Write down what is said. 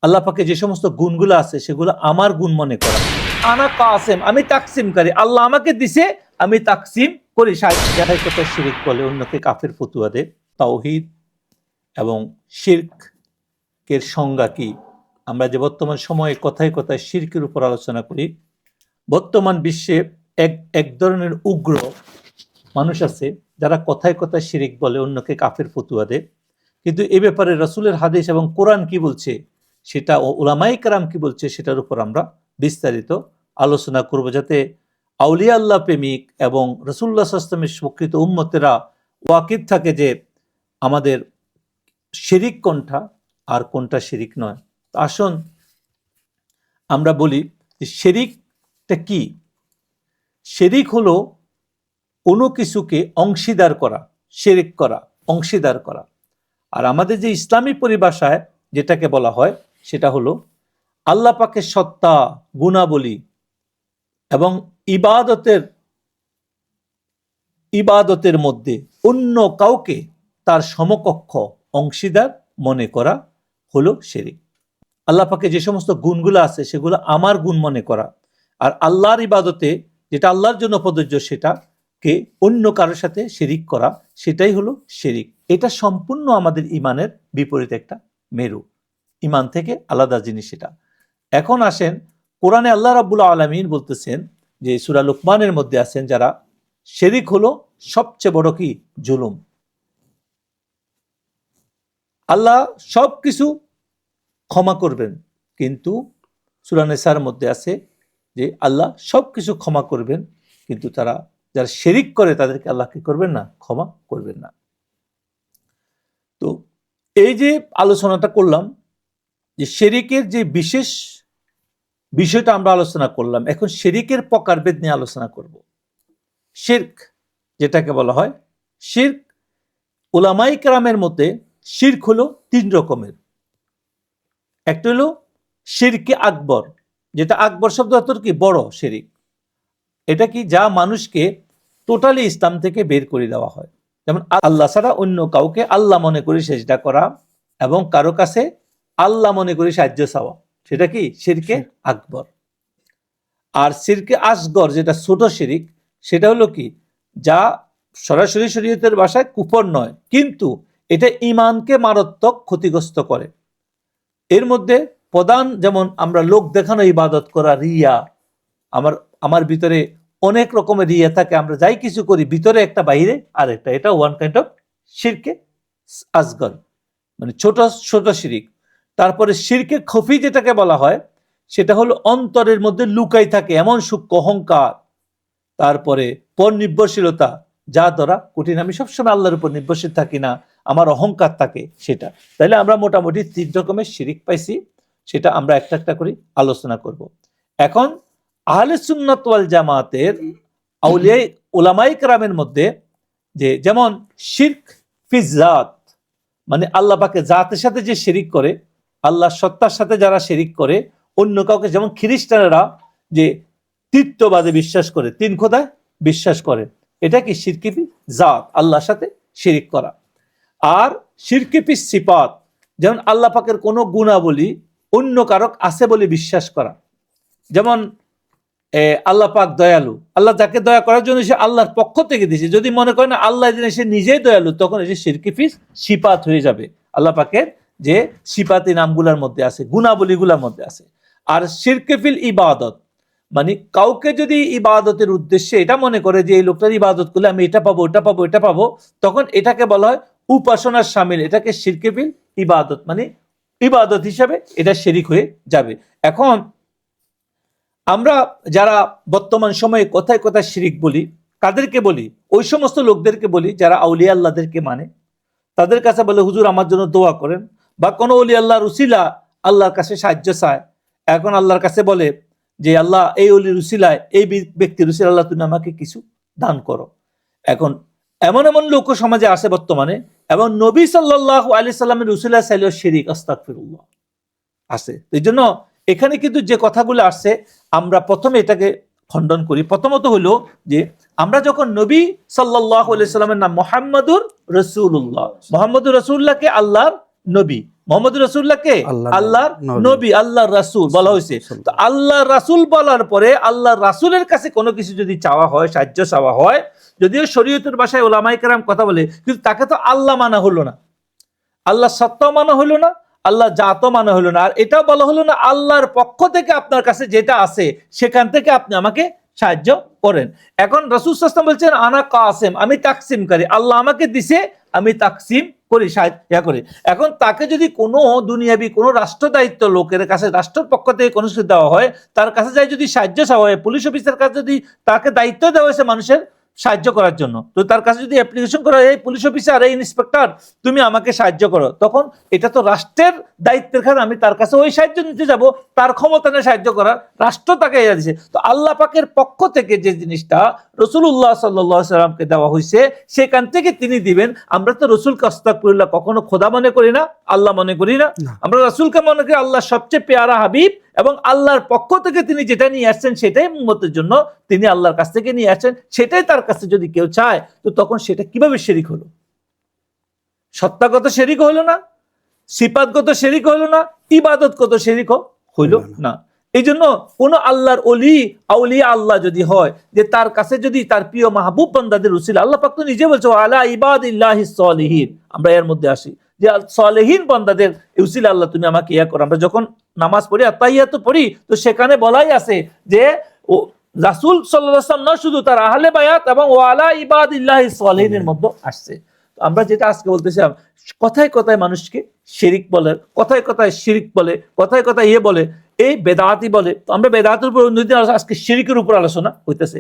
আল্লাহ পাকে যে সমস্ত গুণগুলো আছে সেগুলো আমার গুণ মনে করা। আনা কাসেম, আমি তাকসিমকারী, আল্লাহ আমাকে দিছে, আমি তাকসিম করি। যারাই কথা শিরিক বলে অন্যকে কাফের ফতুয়া দেয়। তাওহীদ এবং শিরকের সংজ্ঞা কি? আমরা যে বর্তমান সময়ে কথায় কথায় শিরকের উপর আলোচনা করি, বর্তমান বিশ্বে এক ধরনের উগ্র মানুষ আছে যারা কথায় কথায় শিরিক বলে অন্যকে কাফের ফতুয়া দেয়। কিন্তু এ ব্যাপারে রাসূলের হাদিস এবং কোরআন কি বলছে সেটা, ও উলামায়ে কেরাম কি বলছে সেটার উপর আমরা বিস্তারিত আলোচনা করব, যাতে আউলিয়া আল্লাহ প্রেমিক এবং রাসূলুল্লাহ সাল্লাল্লাহু আলাইহি ওয়াসাল্লামের প্রকৃত উম্মতেরা ওয়াকিব থাকে যে আমাদের শিরিক কোনটা আর কোনটা শিরিক নয়। আসুন আমরা বলি যে শিরিকটা কি। শিরিক হলো কোনো কিছুকে অংশীদার করা, শিরিক করা, অংশীদার করা। আর আমাদের যে ইসলামী পরিভাষায় যেটাকে বলা হয় সেটা হলো আল্লাহ পাকের সত্তা, গুণাবলী এবং ইবাদতের মধ্যে অন্য কাউকে তার সমকক্ষ অংশীদার মনে করা হলো শিরিক। আল্লাহ পাকে যে সমস্ত গুণগুলো আছে সেগুলো আমার গুণ মনে করা, আর আল্লাহর ইবাদতে যেটা আল্লাহর জন্য প্রযোজ্য সেটাকে অন্য কারোর সাথে শিরিক করা, সেটাই হলো শিরিক। এটা সম্পূর্ণ আমাদের ইমানের বিপরীত একটা মেরু, ইমান থেকে আলাদা জিনিস এটা। এখন আসেন, কোরআনে আল্লাহ রাব্বুল আলামিন বলতেছেন যে সূরা লুকমানের মধ্যে আছেন যারা শিরিক হলো সবচেয়ে বড় কি জুলুম। আল্লাহ সব কিছু ক্ষমা করবেন, কিন্তু সূরা নিসার মধ্যে আছে যে আল্লাহ সব কিছু ক্ষমা করবেন, কিন্তু যারা শিরিক করে তাদেরকে আল্লাহ কি করবেন না? ক্ষমা করবেন না। তো এই যে আলোচনাটা করলাম যে শিরিকের যে বিশেষ বিষয়টা আমরা আলোচনা করলাম, এখন শিরিকের প্রকারভেদ নিয়ে আলোচনা করব। শিরক যেটাকে বলা হয় শিরক, উলামায়ে কেরামের মধ্যে শিরক হলো 3 রকমের। একটা হলো শিরকে আকবর, যেটা আকবর শব্দ অর্থ কি বড় শিরিক। এটা কি? যা মানুষকে টোটালি ইসলাম থেকে বের করে দেওয়া হয়। যেমন আল্লাহ ছাড়া অন্য কাউকে আল্লাহ মনে করে সেজদা করা এবং কারো কাছে আল্লাহ মনে করে সাহায্য চাওয়া, সেটা কি শিরকে আকবর। আর শিরকে আসগর যেটা ছোট শিরিক, সেটা হলো কি? যা সরাসরি শরীয়তের ভাষায় কুফর নয়, কিন্তু এটা ঈমানকে মারাত্মক ক্ষতিগ্রস্ত করে। এর মধ্যে প্রধান, যেমন আমরা লোক দেখানো ইবাদত করা, রিয়া। আমার ভিতরে অনেক রকমের রিয়া থাকে, আমরা যাই কিছু করি ভিতরে একটা বাইরে আরেকটা, এটা ওয়ান কাইন্ড অফ শিরকে আসগর, মানে ছোট ছোট শিরিক। তারপরে শিরকে খফি যেটাকে বলা হয়, সেটা হলো অন্তরের মধ্যে লুকাই থাকে এমন সূক্ষ্ম অহংকার, তারপরে পর নির্ভরশীলতা, যা দ্বারা কঠিন আমি সবসময় আল্লাহর উপর নির্ভরশীল থাকি না, আমার অহংকার থাকে সেটা। তাইলে আমরা মোটামুটি 3 রকমের শিরিক পাইছি, সেটা আমরা একটা একটা করে আলোচনা করব। এখন আহলে সুন্নাত ওয়াল জামাতের আউলিয়া উলামায়ে কেরামের মধ্যে যে যেমন শিরক ফি যাত, মানে আল্লাহ পাকের জাতের সাথে যে শিরিক করে, আল্লাহর সত্তার সাথে যারা শিরিক করে অন্য কাউকে, যেমন খ্রিস্টানেরা যে তৃতীয়বাদে বিশ্বাস করে, 3 খোদায় বিশ্বাস করে, এটা কি শিরকে ফি জাত, আল্লাহর সাথে শিরিক করা। আর শিরকে ফি সিফাত, যেমন আল্লাহ পাকের কোনো গুণাবলী অন্য কারক আছে বলে বিশ্বাস করা। যেমন আল্লাহ পাক দয়ালু, আল্লাহ যাকে দয়া করার জন্য সে আল্লাহর পক্ষ থেকে দিয়েছে। যদি মনে করে না আল্লাহ সে নিজেই দয়ালু, তখন এসে শিরকে ফি সিফাত হয়ে যাবে। আল্লাহ পাকের যে সিফাতি নামগুলোর মধ্যে আছে, গুণাবলীগুলোর মধ্যে আছে। আর শিরকে ফিল ইবাদত, মানে কাউকে যদি ইবাদতের উদ্দেশ্যে এটা মনে করে যে এই লোকটার ইবাদত করলে আমি এটা পাবো, ওটা পাবো, এটা পাবো, তখন এটাকে বলা হয় উপাসনার শামিল। এটাকে শিরকে ফিল ইবাদত, মানে ইবাদত হিসাবে এটা শিরিক হয়ে যাবে। এখন আমরা যারা বর্তমান সময়ে কথায় কথায় শিরিক বলি, কাদেরকে বলি? ওই সমস্ত লোকদেরকে বলি যারা আউলিয়া আল্লাহদেরকে মানে। তাদের কাছে বলে হুজুর আমার জন্য দোয়া করেন, বা কোনো ওলি আল্লাহর উসিলা আল্লাহর কাছে সাহায্য চায়। এখন আল্লাহর কাছে বলে যে আল্লাহ এই ওলির উসিলায়, এই ব্যক্তির উসিলা আল্লাহ তুমি আমাকে কিছু দান করো। এখন এমন এমন লোক সমাজে আসে বর্তমানে, এবং নবী সাল্লাল্লাহু আলাইহি সাল্লামের উসিলা চাইলেও শিরিক, আস্তাগফিরুল্লাহ, আছে। এই জন্য এখানে কিন্তু যে কথাগুলো আসছে আমরা প্রথমে এটাকে খণ্ডন করি। প্রথমত হলো যে আমরা যখন নবী সাল্লাল্লাহু আলাইহি সাল্লামের নাম মুহাম্মাদুর রাসূলুল্লাহ, মুহাম্মাদুর রাসূলুল্লাহকে আল্লাহর নবী, মোহাম্মদ রাসূলুল্লাহকে আল্লাহর নবী, আল্লাহর রাসূল বলা হয়েছে। তো আল্লাহর রাসূল বলার পরে আল্লাহর রাসূলের কাছে কোনো কিছু যদি চাওয়া হয়, সাহায্য চাওয়া হয়, যদিও শরীয়তের ভাষায় ওলামায়ে কেরাম কথা বলে, কিন্তু তাকে তো আল্লাহ মানা হলো না, আল্লাহ সত্তা মানা হলো না, আল্লাহ জাত মানা হলো না, আর এটাও বলা হলো না আল্লাহর পক্ষ থেকে আপনার কাছে যেটা আছে সেখান থেকে আপনি আমাকে সাহায্য করেন। এখন রাসূল সাল্লাল্লাহু আলাইহি ওয়াসাল্লাম বলছেন আনা কাসিম, আমি তাকসিমকারী, আল্লাহ আমাকে দিছে আমি তাকসিম করি, সাহায্য করি। এখন তাকে যদি কোনো দুনিয়াবি কোনো রাষ্ট্র দায়িত্ব লোকের কাছে রাষ্ট্রের পক্ষ থেকে কোনো কিছু দেওয়া হয়, তার কাছে যাই যদি সাহায্য চাওয়া হয়, পুলিশ অফিসার কাছে যদি তাকে দায়িত্ব দেওয়া হয়েছে মানুষের সাহায্য করার জন্য, তো তার কাছে যদি অ্যাপ্লিকেশন করা হয়, এই পুলিশ অফিসার, এই ইন্সপেক্টর তুমি আমাকে সাহায্য করো, তখন এটা তো রাষ্ট্রের দায়িত্বের কারণে আমি তার কাছে ওই সাহায্য নিতে যাব, তার ক্ষমতা নেই সাহায্য করার, রাষ্ট্র তাকে এরা দিয়েছে। তো আল্লাহ পাকের পক্ষ থেকে যে জিনিসটা রাসূলুল্লাহ সাল্লাল্লাহু আলাইহি সাল্লামকে দেওয়া হয়েছে সেখান থেকে তিনি দিবেন। আমরা তো রাসূলকে আস্তাগফিরুল্লাহ কখনো খোদা মনে করি না, আল্লাহ মনে করি না, আমরা রাসূলকে মনে করি আল্লাহ সবচেয়ে পেয়ারা হাবিব, এবং আল্লাহর পক্ষ থেকে তিনি যেটা নিয়ে আসছেন সেটাই উম্মতের জন্য তিনি আল্লাহর কাছ থেকে নিয়ে আসছেন, সেটাই তার কাছে যদি কেউ চায়, তো তখন সেটা কিভাবে শিরিক হলো? সত্তাগত শিরিক হলো না, সিফাতগত শিরিক হলো না, ইবাদতগত শিরিক হইল না। এই জন্য কোন আল্লাহর ওলি আউলিয়া আল্লাহ যদি হয়, যে তার কাছে যদি তার প্রিয় মাহবুব বান্দাদের উসিলা, আল্লাহ পাক তো নিজে বলছে আলা ইবাদিল্লাহিস সলিহিন, আমরা এর মধ্যে আসি যে সলিহিন বান্দাদের উসিলা আল্লাহ তুমি আমাকে ইয়া করো। আমরা যখন নামাজ পড়ি আত্তাহিয়াত পড়ি, তো সেখানে বলাই আছে যে রাসূল সাল্লাল্লাহু আলাইহি ওয়াসাল্লাম না শুধু তার আহলে বায়াত এবং ওয়ালা ইবাদিল্লাহিস সলিহিনের মধ্যে আসছে। আমরা যেটা আজকে বলতেছিলাম, কথায় কথায় মানুষকে শিরিক বলে, কথায় কথায় শিরিক বলে, কথায় কথায় বলে এই বেদাতি বলে, তো আমরা বেদাতের উপর আজকে শিরিকের উপর আলোচনা হইতেছে।